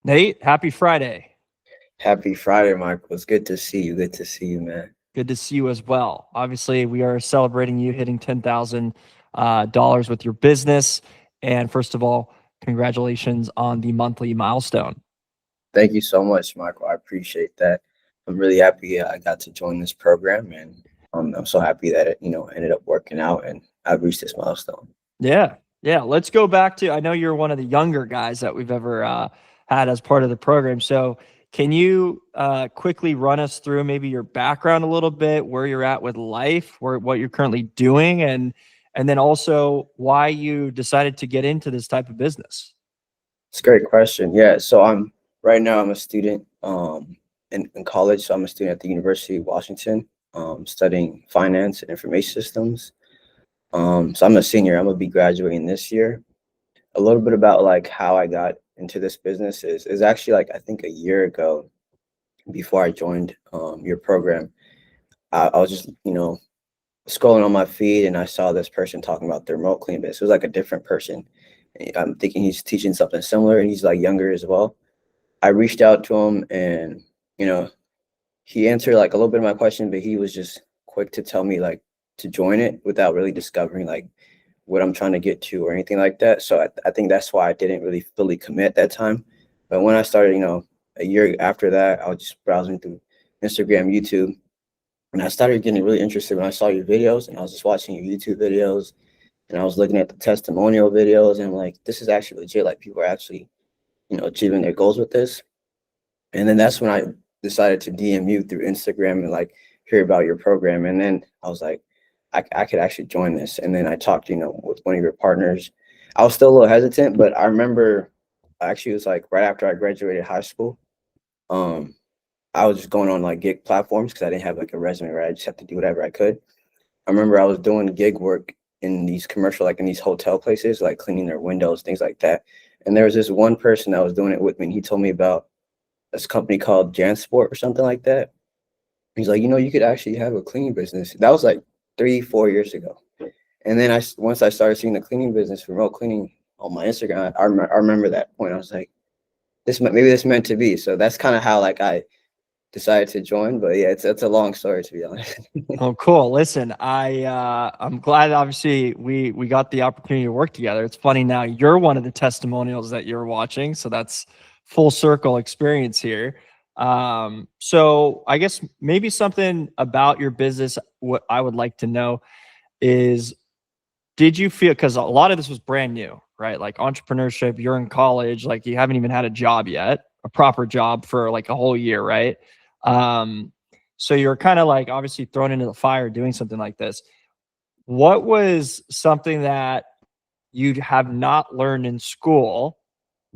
Nate, happy Friday. Happy Friday, Michael. It's good to see you. Good to see you, man. Good to see you as well. Obviously, we are celebrating you hitting $10,000 with your business. And first of all, congratulations on the monthly milestone. Thank you so much, Michael. I appreciate that. I'm really happy I got to join this program, and I'm so happy that it ended up working out, and I've reached this milestone. Yeah. Yeah. Let's go back to, I know you're one of the younger guys that we've ever had as part of the program. So, can you quickly run us through maybe your background a little bit, where you're at with life, what you're currently doing, and then also why you decided to get into this type of business? It's a great question. Yeah, so I'm right now I'm a student in college. So I'm a student at the University of Washington, studying finance and information systems. So I'm a senior. I'm gonna be graduating this year. A little bit about like how I got into this business is actually like I think a year ago before I joined your program. I was just scrolling on my feed and I saw this person talking about the remote clean business. It was like a different person. I'm thinking he's teaching something similar and he's like younger as well. I reached out to him and you know he answered like a little bit of my question, but he was just quick to tell me like to join it without really discovering like what I'm trying to get to or anything like that. So I think that's why I didn't really fully commit at that time. But when I started, a year after that, I was just browsing through Instagram, YouTube, and I started getting really interested when I saw your videos and I was just watching your YouTube videos and I was looking at the testimonial videos and I'm like, this is actually legit. Like people are actually, achieving their goals with this. And then that's when I decided to DM you through Instagram and like hear about your program. And then I was like, I could actually join this. And then I talked, with one of your partners. I was still a little hesitant, but I remember actually it was like right after I graduated high school. Um, I was just going on like gig platforms because I didn't have like a resume, right? I just had to do whatever I could. I remember I was doing gig work in these commercial, like in these hotel places, like cleaning their windows, things like that. And there was this one person that was doing it with me, and he told me about this company called Jansport or something like that. He's like, you could actually have a cleaning business. That was like 3, 4 years ago. And then once I started seeing the cleaning business, remote cleaning on my Instagram, I remember that point. I was like, maybe this meant to be. So that's kind of how like I decided to join. But yeah, it's a long story to be honest. Oh, cool. Listen, I'm glad obviously we got the opportunity to work together. It's funny now you're one of the testimonials that you're watching, so that's full circle experience here. So I guess maybe something about your business what I would like to know is, did you feel, because a lot of this was brand new, right? Like entrepreneurship, you're in college, like you haven't even had a job yet, a proper job for like a whole year, right? Um, so you're kind of like obviously thrown into the fire doing something like this. What was something that you have not learned in school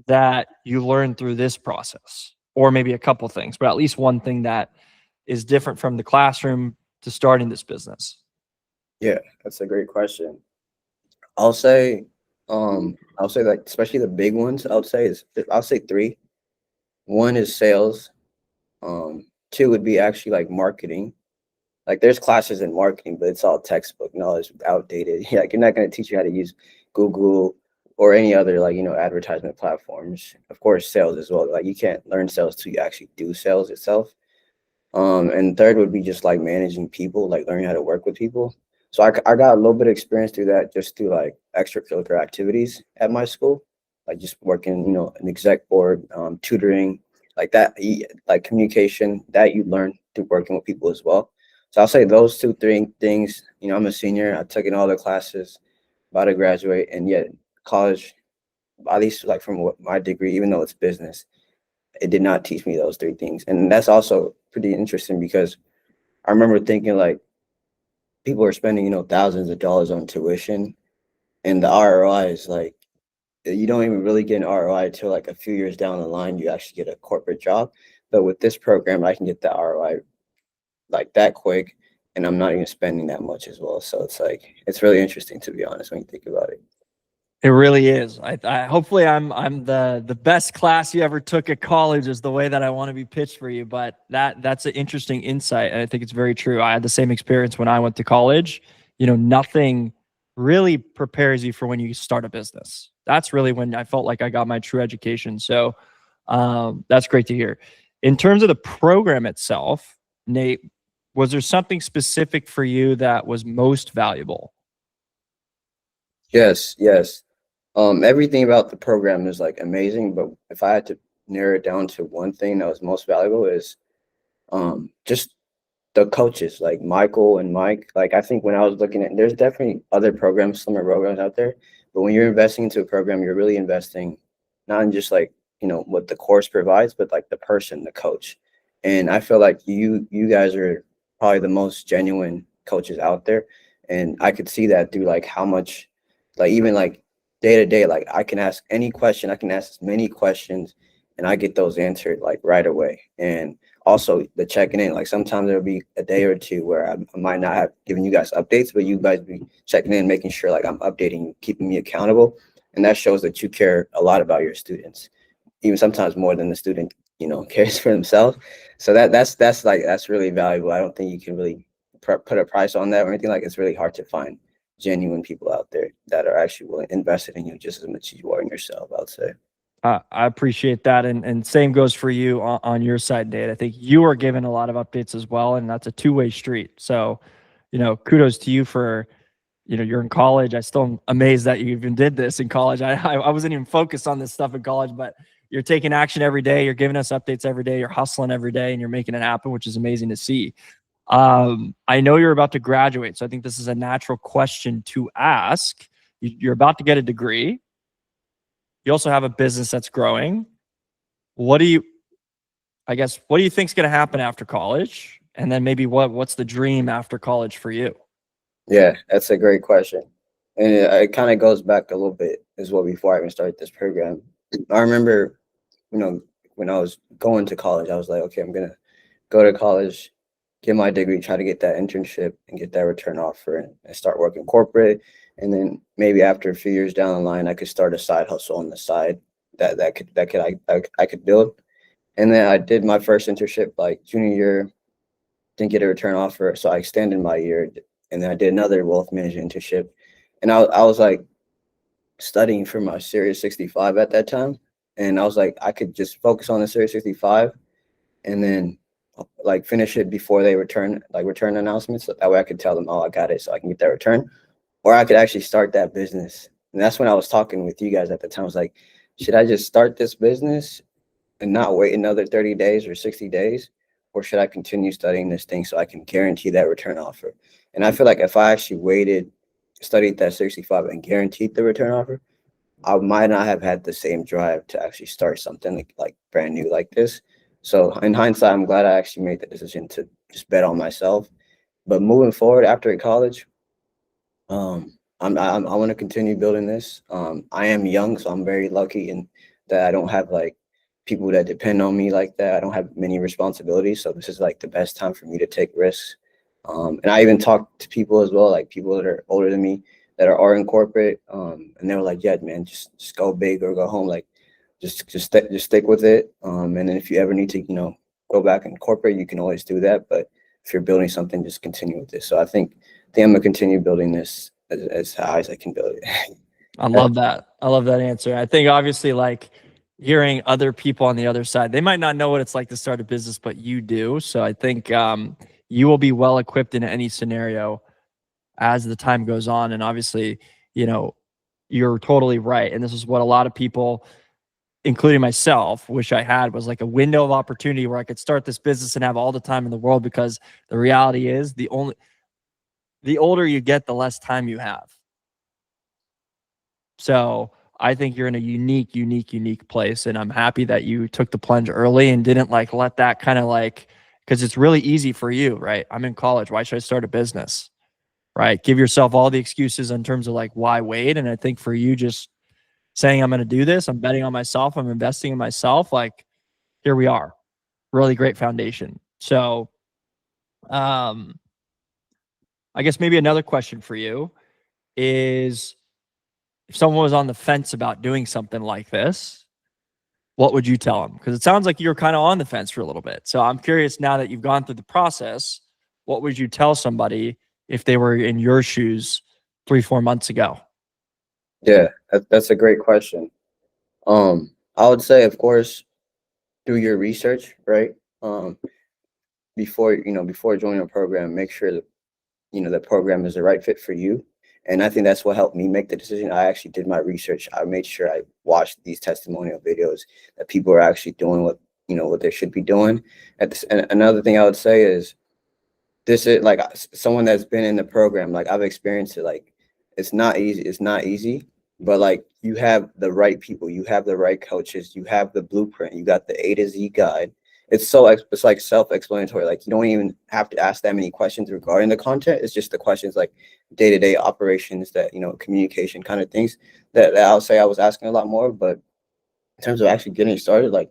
that you learned through this process? Or maybe a couple things, but at least one thing that is different from the classroom to starting this business. Yeah, that's a great question. I'll say, I'll say like especially the big ones. I'll say three. One is sales. Two would be actually like marketing. Like there's classes in marketing, but it's all textbook knowledge, outdated. Like you're not going to teach you how to use Google or any other like advertisement platforms. Of course, sales as well. Like you can't learn sales till you actually do sales itself. And third would be just like managing people, like learning how to work with people. So I got a little bit of experience through that just through like extracurricular activities at my school, like just working, an exec board, tutoring, like that, like communication that you learn through working with people as well. So I'll say those two, three things. I'm a senior. I took in all the classes, about to graduate, and yet college, at least like from what my degree, even though it's business, it did not teach me those three things. And that's also pretty interesting because I remember thinking like people are spending, thousands of dollars on tuition and the ROI is like you don't even really get an ROI until like a few years down the line you actually get a corporate job. But with this program, I can get the ROI like that quick and I'm not even spending that much as well. So it's like it's really interesting to be honest when you think about it. It really is. I hopefully I'm the best class you ever took at college is the way that I want to be pitched for you. But that's an interesting insight, and I think it's very true. I had the same experience when I went to college. Nothing really prepares you for when you start a business. That's really when I felt like I got my true education. So, That's great to hear. In terms of the program itself, Nate, was there something specific for you that was most valuable? Yes, yes. Everything about the program is like amazing, but if I had to narrow it down to one thing that was most valuable is just the coaches like Michael and Mike. Like I think when I was looking at, there's definitely other programs, similar programs out there, but when you're investing into a program, you're really investing not in just like, what the course provides, but like the person, the coach. And I feel like you guys are probably the most genuine coaches out there. And I could see that through like how much, like even like day to day, like I can ask any question, I can ask as many questions and I get those answered like right away. And also the checking in, like sometimes there'll be a day or two where I might not have given you guys updates, but you guys be checking in, making sure like I'm updating you, keeping me accountable. And that shows that you care a lot about your students, even sometimes more than the student, cares for themselves. So that's really valuable. I don't think you can really put a price on that or anything. Like it's really hard to find genuine people out there that are actually willing invested in you just as much as you are in yourself, I would say. I appreciate that, and same goes for you on your side, Nate. I think you are given a lot of updates as well, and that's a two-way street. So, kudos to you for, you're in college. I still am amazed that you even did this in college. I wasn't even focused on this stuff in college, but you're taking action every day. You're giving us updates every day. You're hustling every day, and you're making it happen, which is amazing to see. I know you're about to graduate, so I think this is a natural question to ask. You're about to get a degree. You also have a business that's growing. What do you, what do you think is going to happen after college? And then maybe what's the dream after college for you? Yeah, that's a great question. And it kind of goes back a little bit as well before I even started this program. I remember, when I was going to college, I was like, okay, I'm going to go to college, get my degree, try to get that internship and get that return offer and start working corporate. And then maybe after a few years down the line, I could start a side hustle on the side I could build. And then I did my first internship like junior year, didn't get a return offer, so I extended my year, and then I did another wealth management internship, and I was like studying for my Series 65 at that time, and I was like I could just focus on the Series 65, and then like finish it before they return announcements, so that way I could tell them, oh, I got it, so I can get that return, or I could actually start that business. And that's when I was talking with you guys at the time. I was like, should I just start this business and not wait another 30 days or 60 days? Or should I continue studying this thing so I can guarantee that return offer? And I feel like if I actually waited, studied that 65 and guaranteed the return offer, I might not have had the same drive to actually start something like brand new like this. So in hindsight, I'm glad I actually made the decision to just bet on myself. But moving forward after college, I want to continue building this. I am young, so I'm very lucky in that I don't have like people that depend on me like that. I don't have many responsibilities, so this is like the best time for me to take risks. And I even talk to people as well, like people that are older than me that are in corporate, and they were like, "Yeah, man, just go big or go home. Like, just stick with it. And then if you ever need to, go back in corporate, you can always do that. But if you're building something, just continue with this." So I think I'm gonna continue building this as high as I can build it. I love that. I love that answer. I think obviously like hearing other people on the other side, they might not know what it's like to start a business, but you do. So I think you will be well equipped in any scenario as the time goes on. And obviously, you know, you're totally right. And this is what a lot of people, including myself, wish I had, was like a window of opportunity where I could start this business and have all the time in the world, because the reality is the older you get, the less time you have. So I think you're in a unique place. And I'm happy that you took the plunge early and didn't like let that kind of like, because it's really easy for you, right? I'm in college. Why should I start a business? Right? Give yourself all the excuses in terms of like why wait. And I think for you, just saying I'm going to do this, I'm betting on myself, I'm investing in myself, like here we are. Really great foundation. So um I guess maybe another question for you is, if someone was on the fence about doing something like this, what would you tell them? Because it sounds like you're kind of on the fence for a little bit. So I'm curious, now that you've gone through the process, what would you tell somebody if they were in your shoes 3-4 months ago? Yeah, that's a great question. I would say, of course, do your research, right? Before joining a program, make sure that the program is the right fit for you. And I think that's what helped me make the decision. I actually did my research. I made sure I watched these testimonial videos that people are actually doing what they should be doing. And another thing I would say is, this is like someone that's been in the program, like I've experienced it. Like, it's not easy. It's not easy, but like, you have the right people, you have the right coaches, you have the blueprint, you got the A to Z guide. It's like self-explanatory. Like, you don't even have to ask that many questions regarding the content. It's just the questions like day-to-day operations, that communication kind of things that I'll say I was asking a lot more. But in terms of actually getting started, like,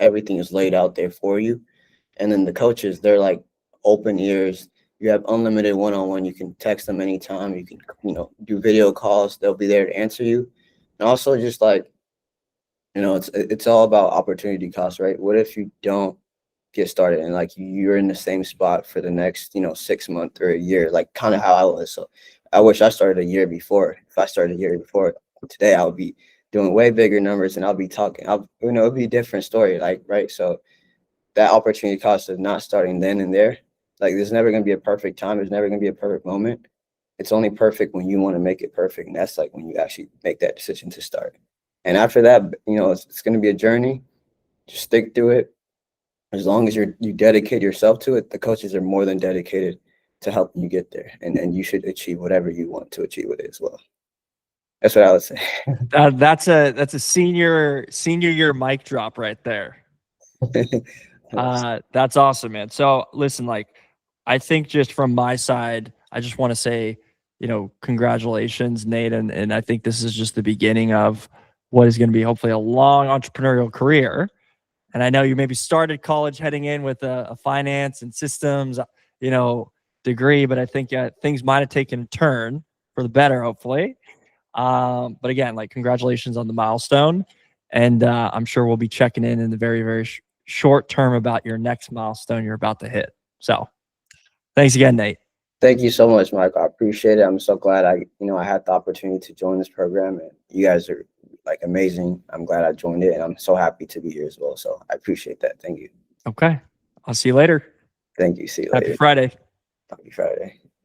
everything is laid out there for you. And then the coaches, they're like open ears. You have unlimited one-on-one. You can text them anytime. You can, do video calls. They'll be there to answer you. And also, just like, it's all about opportunity cost, right? What if you don't get started and like you're in the same spot for the next, 6 months or a year, like kind of how I was. So I wish I started a year before. If I started a year before today, I would be doing way bigger numbers, and I'll be talking. It'd be a different story, like, right? So that opportunity cost of not starting then and there, like, there's never going to be a perfect time. There's never going to be a perfect moment. It's only perfect when you want to make it perfect. And that's like when you actually make that decision to start. And after that, it's going to be a journey. Just stick to it. As long as you dedicate yourself to it, the coaches are more than dedicated to helping you get there. And you should achieve whatever you want to achieve with it as well. That's what I would say. That's a senior year mic drop right there. That's awesome, man. So listen, like, I think just from my side, I just want to say, congratulations, Nate. And I think this is just the beginning of what is going to be hopefully a long entrepreneurial career. And I know you maybe started college heading in with a finance and systems, degree, but I think things might have taken a turn for the better, hopefully. But again, like, congratulations on the milestone. And I'm sure we'll be checking in the very, very short term about your next milestone you're about to hit. So thanks again, Nate. Thank you so much, Michael. I appreciate it. I'm so glad I had the opportunity to join this program, and you guys are like amazing. I'm glad I joined it, and I'm so happy to be here as well. So I appreciate that. Thank you. Okay. I'll see you later. Thank you. See you later. Happy Friday. Happy Friday.